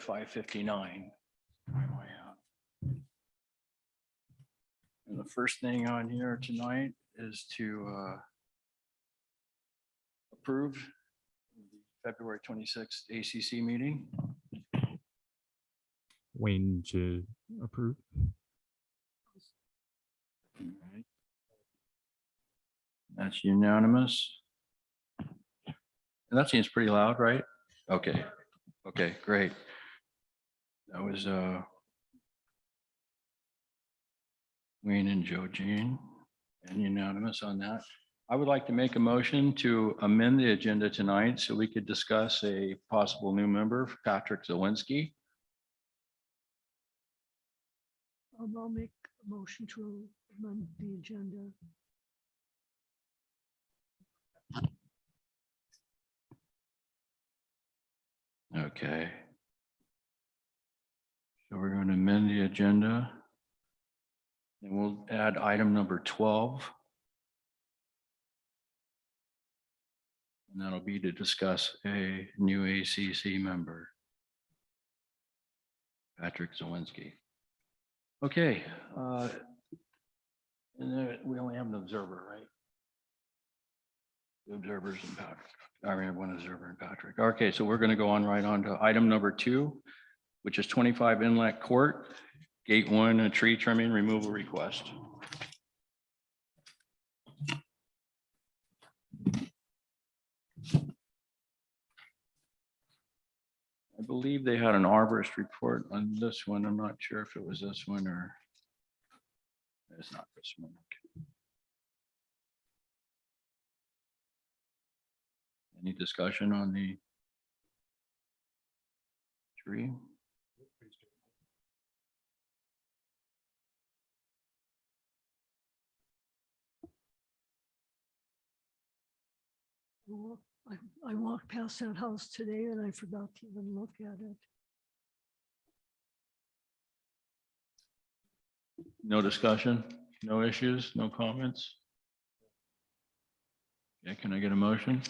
5:59. Where am I at? And the first thing on here tonight is to approve the February 26th ACC meeting. Wayne to approve. All right. That's unanimous. And that seems pretty loud, right? Okay. Okay, great. That was Wayne and Joe Jean, and unanimous on that. I would like to make a motion to amend the agenda tonight so we could discuss a possible new member, Patrick Zawinski. I'll make a motion to amend the agenda. Okay. So we're going to amend the agenda. And we'll add item number 12. And that'll be to discuss a new ACC member, Patrick Zawinski. Okay. And then we only have an observer, right? The observers and Patrick. I mean, one observer and Patrick. Okay, so we're going to go on right on to item number 2, which is 25 Inlet Court, Gate 1, a tree trimming removal request. I believe they had an arborist report on this one. I'm not sure if it was this one or it's not this one. Any discussion on the tree? Well, I walked past that house today and I forgot to even look at it. No discussion, no issues, no comments? Yeah, can I get a motion?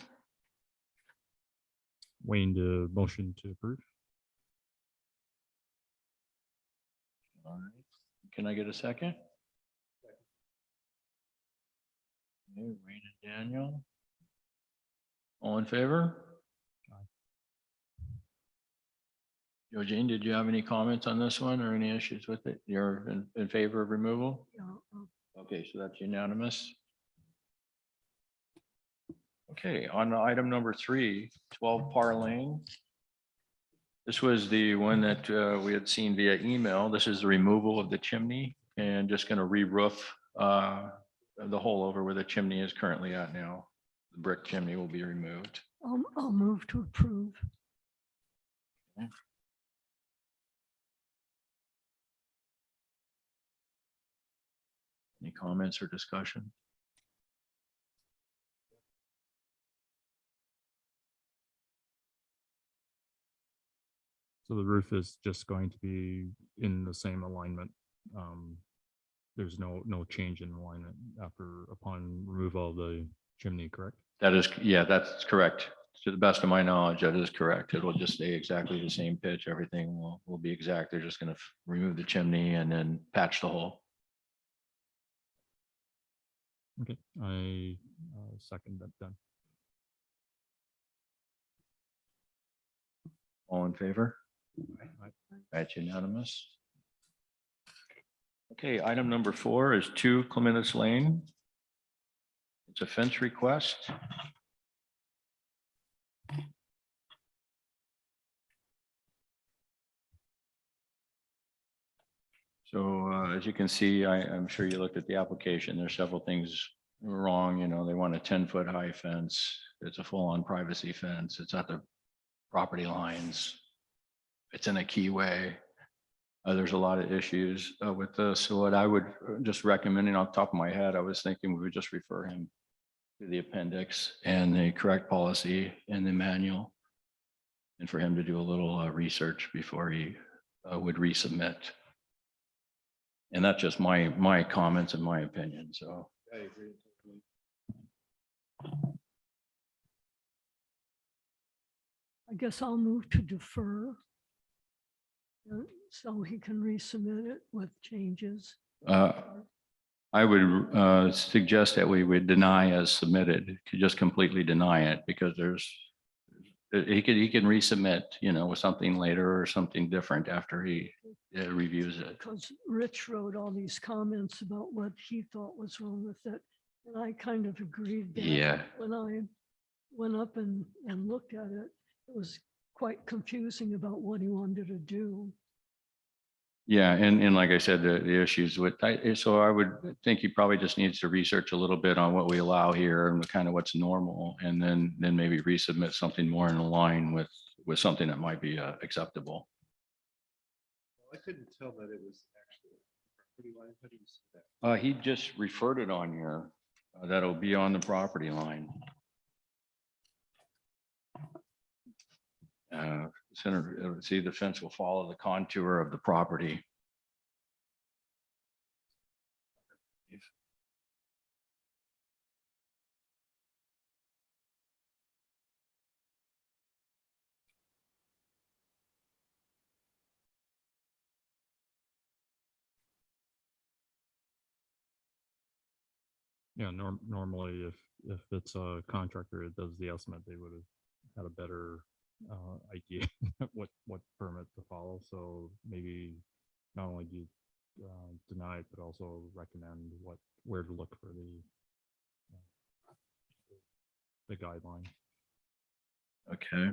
Wayne to motion to approve. All right. Can I get a second? Okay, Wayne and Daniel. All in favor? Joe Jean, did you have any comments on this one or any issues with it? You're in favor of removal? Yeah, Okay, so that's unanimous. Okay, on item number 3, 12 Par Lane. This was the one that we had seen via email. This is the removal of the chimney and just going to re-roof the hole over where the chimney is currently at now. The brick chimney will be removed. I'll move to approve. Okay. Any comments or discussion? So the roof is just going to be in the same alignment. There's no change in alignment upon removal of the chimney, correct? That is, yeah, that's correct. To the best of my knowledge, that is correct. It will just stay exactly the same pitch. Everything will be exact. They're just going to remove the chimney and then patch the hole. Okay, I second that then. All in favor? Aye. That's unanimous. Okay, item number 4 is 2 Clematis Lane. It's a fence request. So as you can see, I'm sure you looked at the application. There's several things wrong. You know, they want a 10-foot high fence. It's a full-on privacy fence. It's at the property lines. It's in a key way. There's a lot of issues with this. So what I would just recommending off the top of my head, I was thinking we would just refer him to the appendix and the correct policy in the manual, and for him to do a little research before he would resubmit. And that's just my comments and my opinion. So I agree. I guess I'll move to defer. So he can resubmit it with changes. Uh, I would suggest that we would deny as submitted, to just completely deny it, because he can resubmit, with something later or something different after he reviews it. Because Rich wrote all these comments about what he thought was wrong with it. And I kind of agreed that. Yeah. When I went up and looked at it, it was quite confusing about what he wanted to do. Yeah, and like I said, the issues with, so I would think he probably just needs to research a little bit on what we allow here and kind of what's normal, and then maybe resubmit something more in line with something that might be acceptable. I couldn't tell that it was actually property line. How do you see that? He just referred it on here, that'll be on the property line. Center, see, the fence will follow the contour of the property. Yeah, normally if it's a contractor that does the estimate, they would have had a better idea what permit to follow. So maybe not only do you deny it, but also recommend where to look for the guideline. Okay.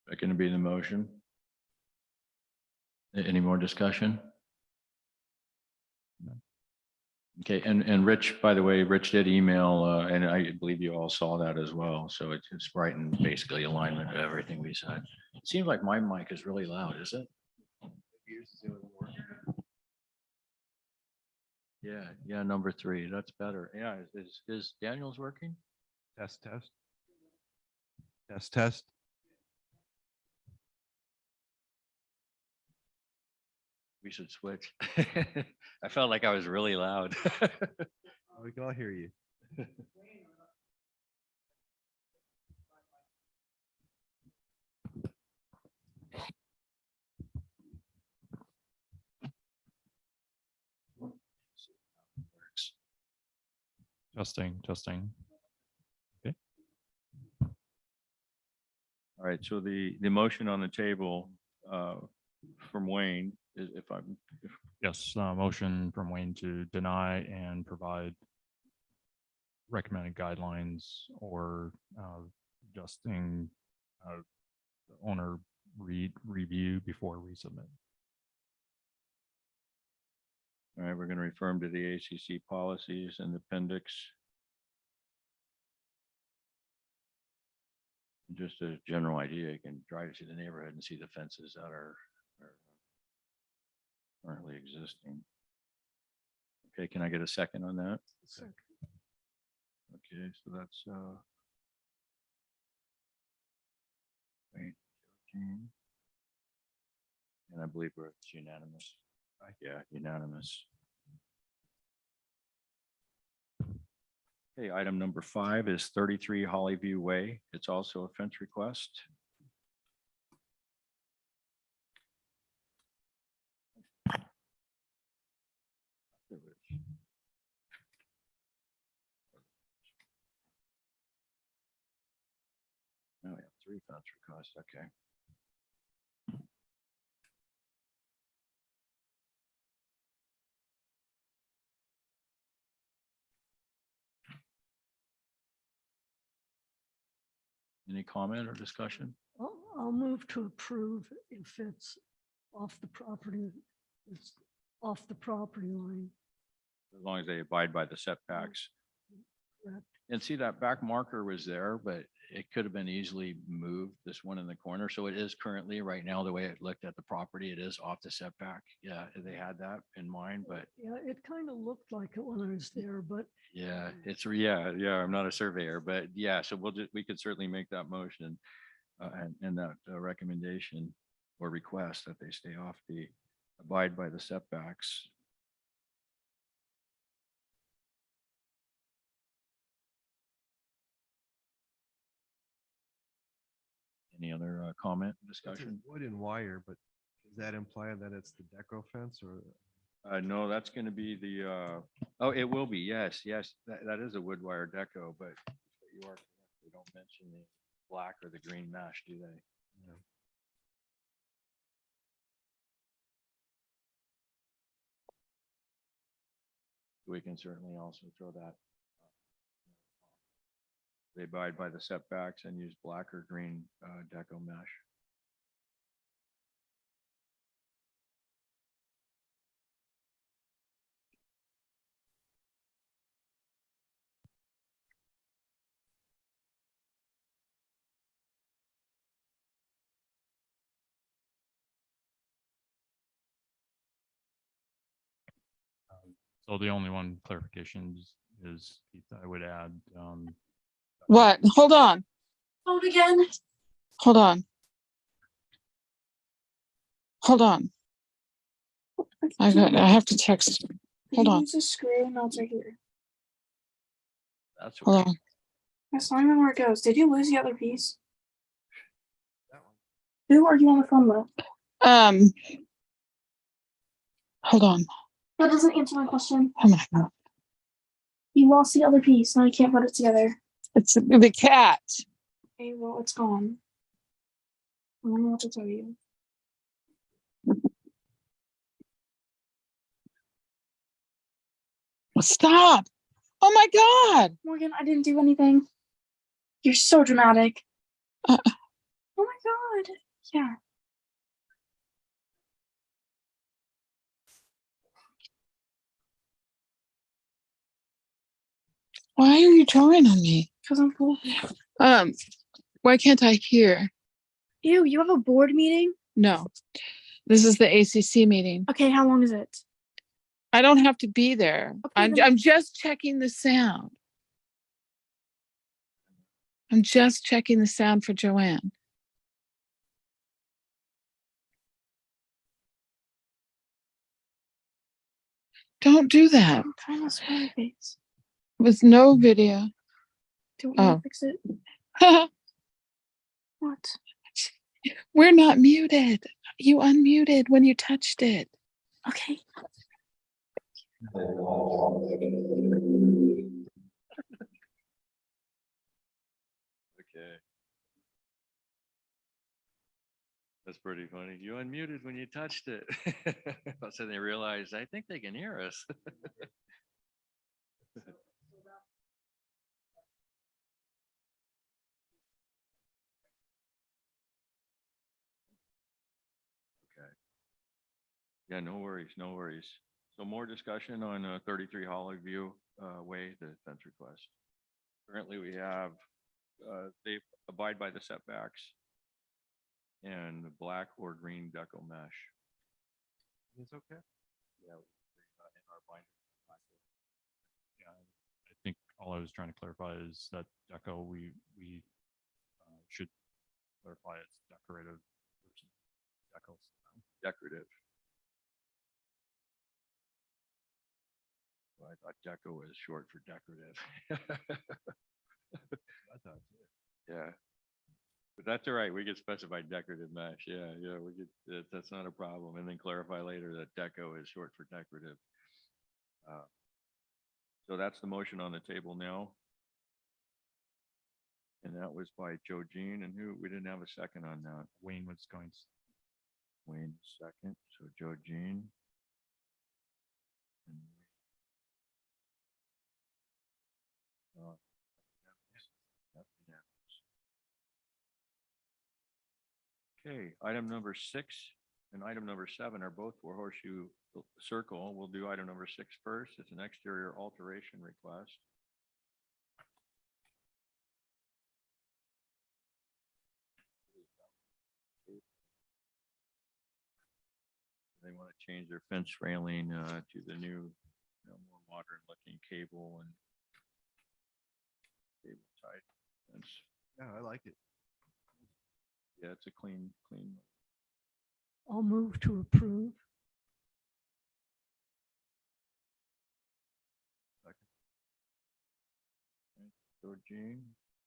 That going to be the motion? Any more discussion? No. Okay, and Rich, by the way, Rich did email, and I believe you all saw that as well. So it's right in basically alignment to everything we said. It seems like my mic is really loud, is it? Yours is the only one. Yeah, number 3, that's better. Yeah, is Daniel's working? Test, test. Test, test. We should switch. I felt like I was really loud. We can all hear you. Testing. All right, so the motion on the table from Wayne, if I'm, Yes, motion from Wayne to deny and provide recommended guidelines or adjusting owner review before resubmit. all right, we're going to refer him to the ACC policies and appendix. Just a general idea, you can drive to the neighborhood and see the fences that are currently existing. Okay, can I get a second on that? Second. Okay, so that's wait, 13. And I believe it's unanimous. Yeah, unanimous. Okay, item number 5 is 33 Hollyview Way. It's also a fence request. Oh, we have 3 fence requests, okay. Any comment or discussion? I'll move to approve if it's off the property, it's off the property line. As long as they abide by the setbacks. Correct. And see, that back marker was there, but it could have been easily moved, this one in the corner. So it is currently, right now, the way it looked at the property, it is off the setback. Yeah, they had that in mind, but Yeah, it kind of looked like it when I was there, but yeah, yeah, I'm not a surveyor, but yeah, so we could certainly make that motion and that recommendation or request that they stay off abide by the setbacks. Any other comment, It's discussion? wood and wire, but does that imply that it's the deco fence or? No, that's going to be the, oh, it will be. Yes, yes. That is a wood wire deco, but you are, correct. They don't mention the black or the green mesh, do they? Yeah. We can certainly also throw that. They abide by the setbacks and use black or green deco mesh. So the only one clarification is Keith, I would add, What? Hold on. Hold again. Hold on. Hold on. I have to text. Hold on. Use a screw and it's right here. That's Hold okay. on. That's not even where it goes. Did you lose the other piece? That one. Who are you on the phone with? Hold on. That doesn't answer my question. Oh my God. You lost the other piece. Now you can't put it together. It's the cat. Okay, well, it's gone. I don't know what to tell you. Stop. Oh my God. Morgan, I didn't do anything. You're so dramatic. Uh. Oh my God. Yeah. Why are you drawing on me? Because I'm cool. Why can't I hear? Ew, you have a board meeting? No. This is the ACC meeting. Okay, how long is it? I don't have to be there. Okay, then- I'm just checking the sound. I'm just checking the sound for Joanne. Don't do that I'm trying to smiley face. with no video. Do you want me Oh. to fix it? What? We're not muted. You unmuted when you touched it. Okay. Okay. That's pretty funny. You unmuted when you touched it. So they realized, I think they can hear us. Okay. Yeah, no worries, no worries. So more discussion on 33 Holly View Way, the fence request. Currently, we have, they abide by the setbacks and the black or green deco mesh. It's okay. Yeah. In our binder. yeah, I think all I was trying to clarify is that deco, we should clarify it's decorative versus deco. Decorative. Well, I thought deco was short for decorative. I thought, Yeah. But that's all right. We could specify decorative mesh. Yeah, yeah, we could, that's not a problem. And then clarify later that deco is short for decorative. So that's the motion on the table now. And that was by Joe Jean, and who, we didn't have a second on that. Wayne was going, Wayne second, so Joe Jean. And, that's unanimous. Okay, item number 6 and item number 7 are both for Horseshoe Circle. We'll do item number 6 first. It's an exterior alteration request. They want to change their fence railing to the new, more modern looking cable and cable tied fence. yeah, I like it. Yeah, it's a clean. I'll move to approve. Georgine,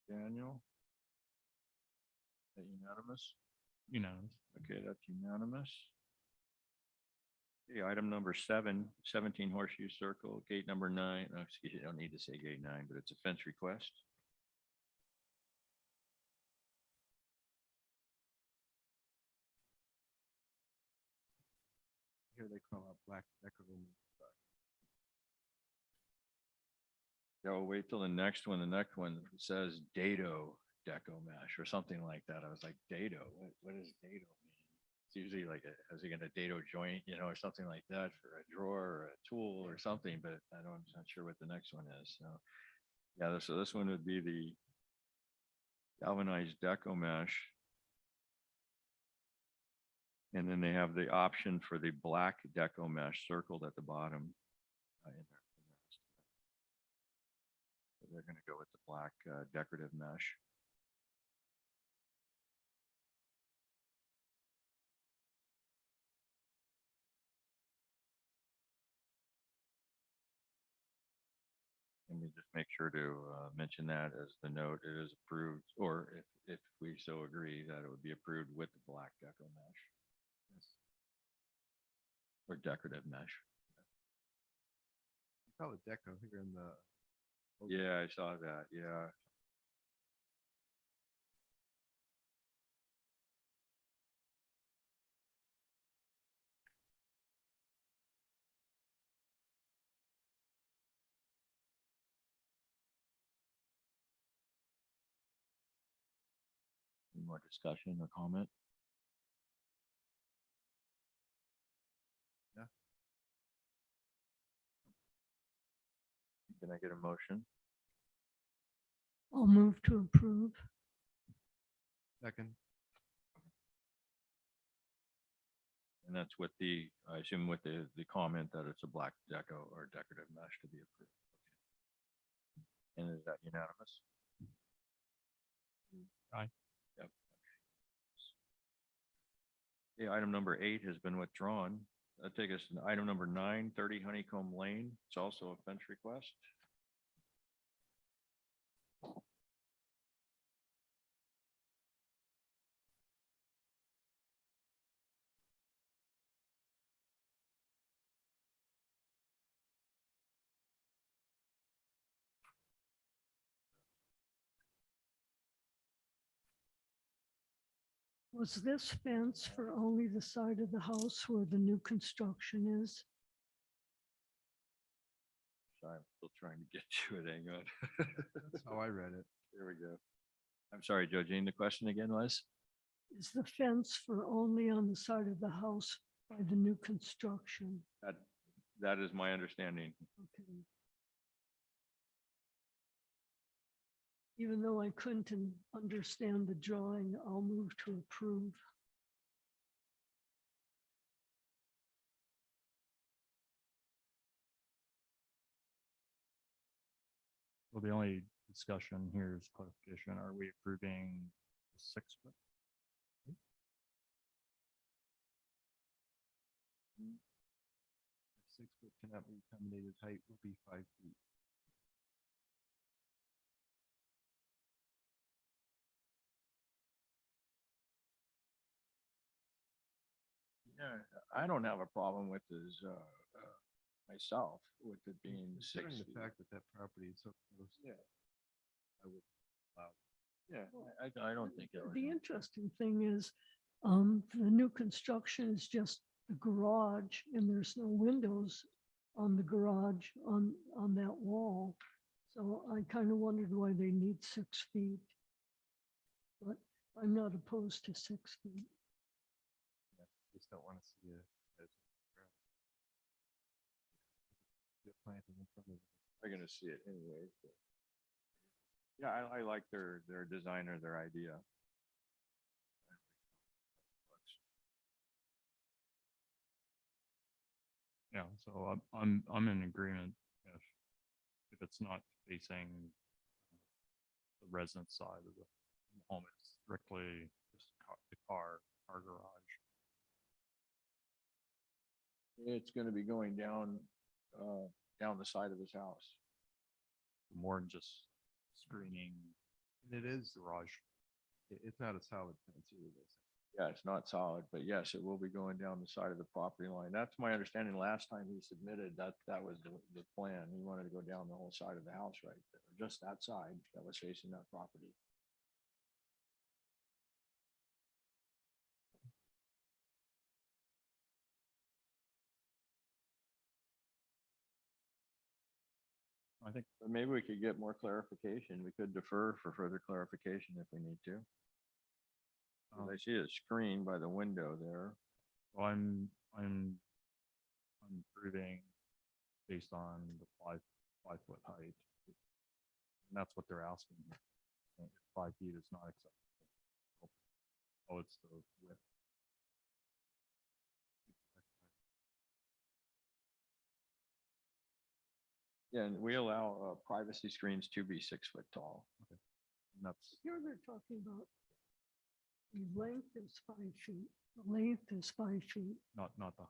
Daniel. that unanimous? You know, Okay, that's unanimous. Okay, item number 17 Horseshoe Circle, gate number 9. Oh, excuse me, I don't need to say gate 9, but it's a fence request. Here they call out black decorative. Yeah, we'll wait till the next one. The next one says dado deco mesh or something like that. I was like, dado, what does dado mean? It's usually like, is he gonna dado joint, or something like that for a drawer or a tool or something, but I'm not sure what the next one is. So, yeah, so this one would be the galvanized deco mesh. And then they have the option for the black deco mesh circled at the bottom. In there. So they're going to go with the black decorative mesh. Let me just make sure to mention that as the note, it is approved, or if we so agree that it would be approved with the black deco mesh. Yes. Or decorative mesh. You call it deco here in the. Yeah, I saw that. Yeah. Any more discussion or comment? Yeah. Can I get a motion? I'll move to approve. Second. And that's with I assume with the comment that it's a black deco or decorative mesh to be approved. Okay. And is that unanimous? Aye. Yep. Okay, item number 8 has been withdrawn. That take us to item number 9, 30 Honeycomb Lane. It's also a fence request. Was this fence for only the side of the house where the new construction is? So I'm still trying to get to it. Hang on. That's how I read it. There we go. I'm sorry, Joe Jean, the question again was? Is the fence for only on the side of the house by the new construction? That is my understanding. Okay. Even though I couldn't understand the drawing, I'll move to approve. well, the only discussion here is clarification. Are we approving 6 foot? 6 foot cannot be accommodated height will be 5 feet. Yeah, I don't have a problem with this, myself, with it being 6 Considering feet. the fact that that property is so close. Yeah. I would allow. Yeah, I don't think it was. The interesting thing is, the new construction is just the garage and there's no windows on the garage on that wall. So I kind of wondered why they need 6 feet. But I'm not opposed to 6 feet. Just don't want to see it. Get planted in front of it. They're gonna see it anyways, but. Yeah, I like their design or their idea. Yeah, so I'm in agreement if it's not facing the residence side of the home, it's strictly just the car garage. It's gonna be going down the side of his house. More than just screening And it is garage. It's not a solid fence either. This. Yeah, it's not solid, but yes, it will be going down the side of the property line. That's my understanding. Last time he submitted that, that was the plan. He wanted to go down the whole side of the house right there, just that side that was facing that property. I think But maybe we could get more clarification. We could defer for further clarification if we need to. 'Cause I see a screen by the window there. well, I'm proving based on the 5 foot height. And that's what they're asking. And 5 feet is not acceptable. Oh, it's the width. Yeah, and we allow privacy screens to be 6 foot tall. And that's, Here they're talking about the length is 5 feet, the length is 5 feet. not the,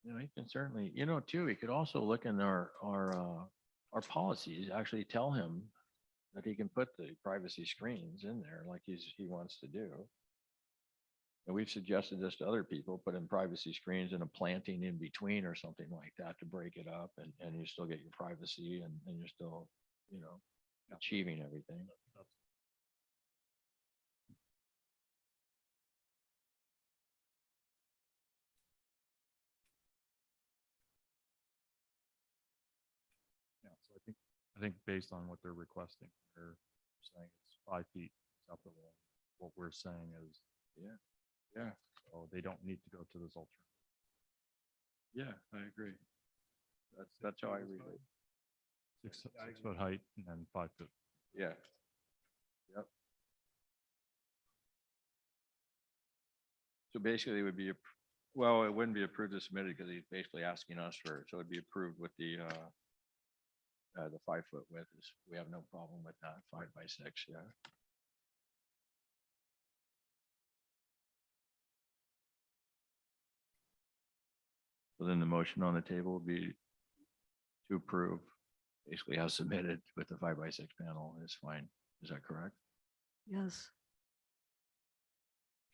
You know, he can certainly, too, he could also look in our policies, actually tell him that he can put the privacy screens in there like he wants to do. And we've suggested this to other people, put in privacy screens and a planting in between or something like that to break it up and you still get your privacy and you're still, achieving everything. that's yeah, so I think based on what they're requesting, they're saying it's 5 feet acceptable. What we're saying is, Yeah, so they don't need to go to this alternative. yeah, I agree. That's how I read it. 6 foot height and then 5 foot. Yeah. Yep. So basically it would be, well, it wouldn't be approved as submitted because he's basically asking us for, so it'd be approved with the 5 foot width is, we have no problem with that, 5 by 6, yeah. So then the motion on the table would be to approve, basically as submitted with the 5 by 6 panel is fine. Is that correct? Yes,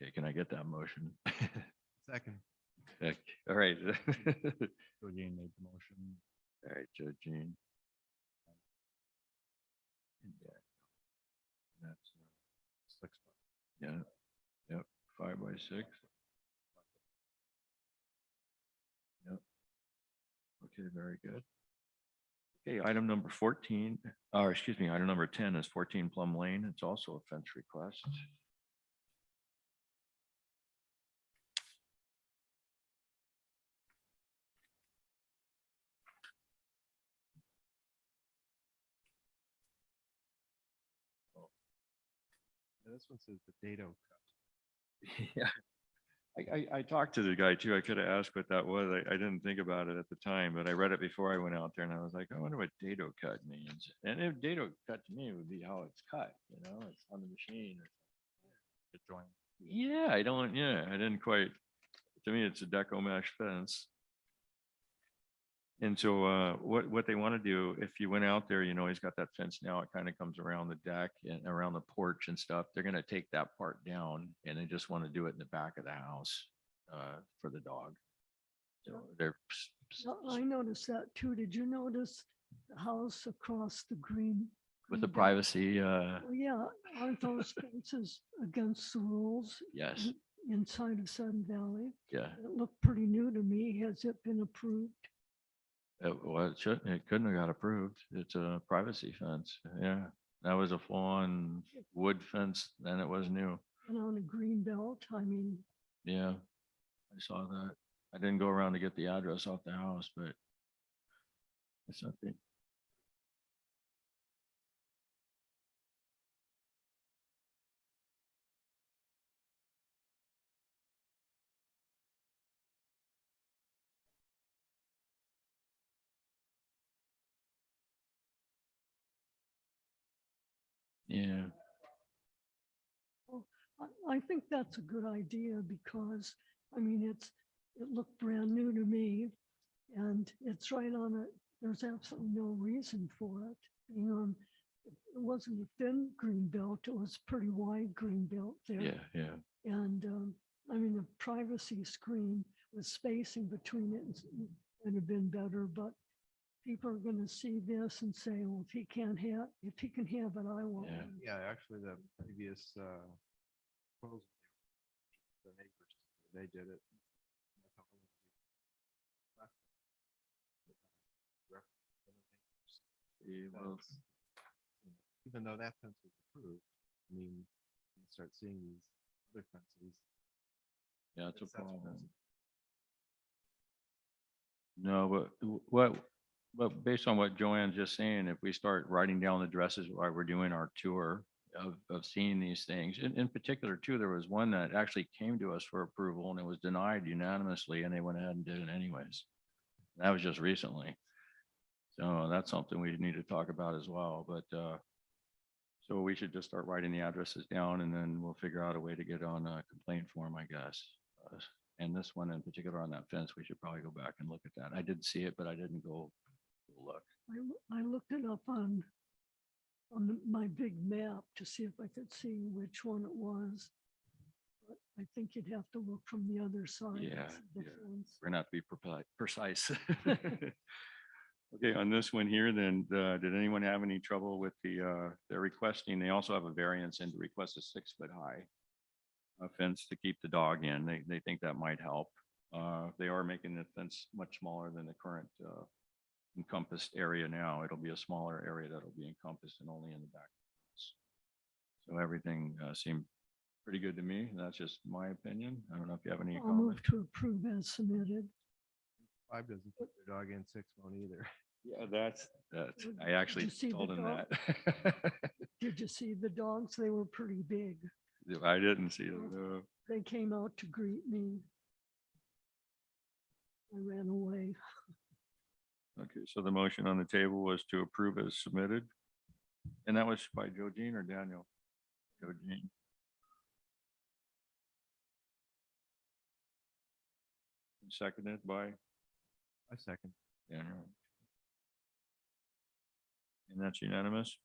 Okay, can I get that motion? Second. Heck, all right. So again, made the motion. All right, Joe Jean. Yeah. That's, 6 foot. yeah, yep, 5 by 6. Yep. Okay, very good. Okay, item number 14, or excuse me, item number 10 is 14 Plum Lane. It's also a fence request. This one says the dado cut. Yeah. I talked to the guy too. I could have asked what that was. I didn't think about it at the time, but I read it before I went out there and I was like, I wonder what dado cut means. And if dado cut to me would be how it's cut, it's on the machine. The joint. Yeah, I didn't quite, to me, it's a deco mesh fence. And so what they want to do, if you went out there, he's got that fence now, it kind of comes around the deck and around the porch and stuff. They're going to take that part down and they just want to do it in the back of the house for the dog. So they're, I noticed that too. Did you notice the house across the green? with the green belt? privacy, Well, yeah, aren't those fences against the rules yes, inside of Sudden Valley? yeah. It looked pretty new to me. Has it been approved? Well, it couldn't have got approved. It's a privacy fence. Yeah, that was a full-on wood fence, then it was new. And on a green belt, I mean, Yeah, I saw that. I didn't go around to get the address off the house, but it's something. Yeah, I think that's a good idea because, I mean, it looked brand new to me and it's right on it. There's absolutely no reason for it. Being on, it wasn't a thin green belt, it was pretty wide green belt there. Yeah. And I mean, the privacy screen with spacing between it would have been better, but people are going to see this and say, well, if he can have it, I want Yeah. one. Yeah, actually, the previous proposal, the neighbors, they did it. That's- Even though that fence was approved, I mean, you start seeing these other fences. Yeah, it's a That's what problem. does it. No, but based on what Joanne's just saying, if we start writing down the addresses while we're doing our tour of seeing these things, in particular too, there was one that actually came to us for approval and it was denied unanimously and they went ahead and did it anyways. That was just recently. So that's something we need to talk about as well, but, so we should just start writing the addresses down and then we'll figure out a way to get on a complaint form, I guess. And this one in particular on that fence, we should probably go back and look at that. I did see it, but I didn't go look. I looked it up on my big map to see if I could see which one it was. But I think you'd have to look from the other side. to Yeah, see the yeah. fence. We're not to be precise. Okay, on this one here, then, did anyone have any trouble with they're requesting, they also have a variance and to request a 6-foot high fence to keep the dog in. They think that might help. They are making the fence much smaller than the current encompassed area now. It'll be a smaller area that'll be encompassed and only in the back. So everything seemed pretty good to me. That's just my opinion. I don't know if you have any I'll comments. move to approve as submitted. 5 doesn't put their dog in, 6 won't either. Yeah, that's, Did I actually you see the told him dog? that. Did you see the dogs? They were pretty big. I didn't see it. They came out to greet me. I ran away. Okay, so the motion on the table was to approve as submitted. And that was by Joe Jean or Daniel? Joe Jean. Seconded by I second. Daniel. And that's unanimous?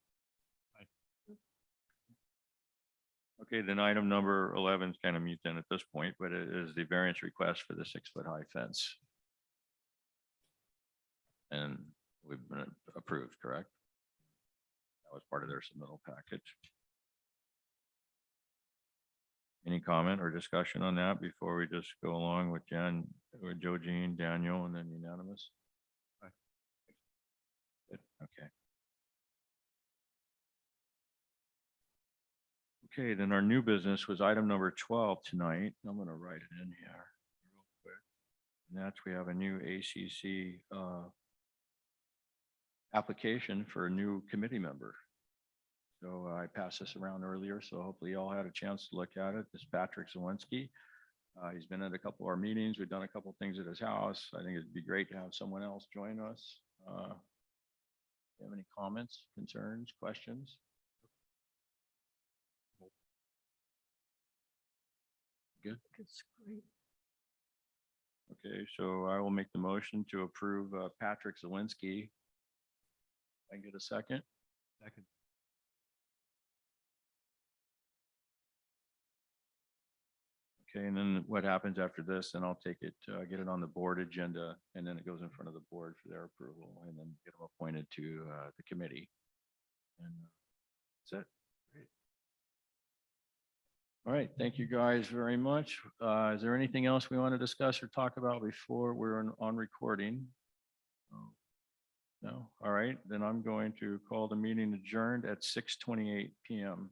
Okay, then item number 11 is kind of mute then at this point, but it is the variance request for the 6-foot high fence. And we've been approved, correct? That was part of their submittal package. Any comment or discussion on that before we just go along with Joe Jean, Daniel, and then unanimous? Aye. Good, okay. Okay, then our new business was item number 12 tonight. I'm going to write it in here real quick. And that's, we have a new ACC application for a new committee member. So I passed this around earlier, so hopefully you all had a chance to look at it. This is Patrick Zawinski. He's been at a couple of our meetings. We've done a couple of things at his house. I think it'd be great to have someone else join us. Do you have any comments, concerns, questions? Good. It's great. Okay, so I will make the motion to approve Patrick Zawinski. I can get a second. Second. Okay, and then what happens after this, then I'll take it, get it on the board agenda, and then it goes in front of the board for their approval, and then get them appointed to the committee. And that's it. Great. All right, thank you guys very much. Is there anything else we want to discuss or talk about before we're on recording? No? All right, then I'm going to call the meeting adjourned at 6:28 PM.